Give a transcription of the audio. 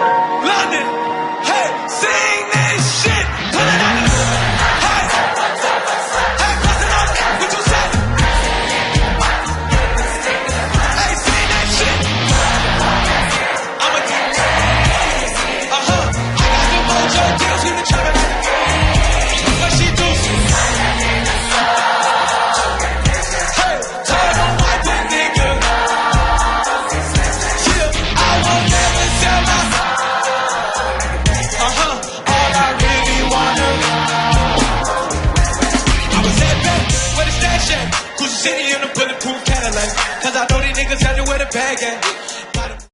London, hey, sing this shit. Put it up. Hey, hey, bust it up. What you say? Hey, sing that shit. I'm a DJ. I got the mojo deals. We been trapping like the what she do? Hey, tell them white the nigga. Chill, I won't never sell my. All I really wanna. I was at back, where the stash at? Gucci City in a bulletproof Cadillac. Cause I know these niggas had to wear the bag at.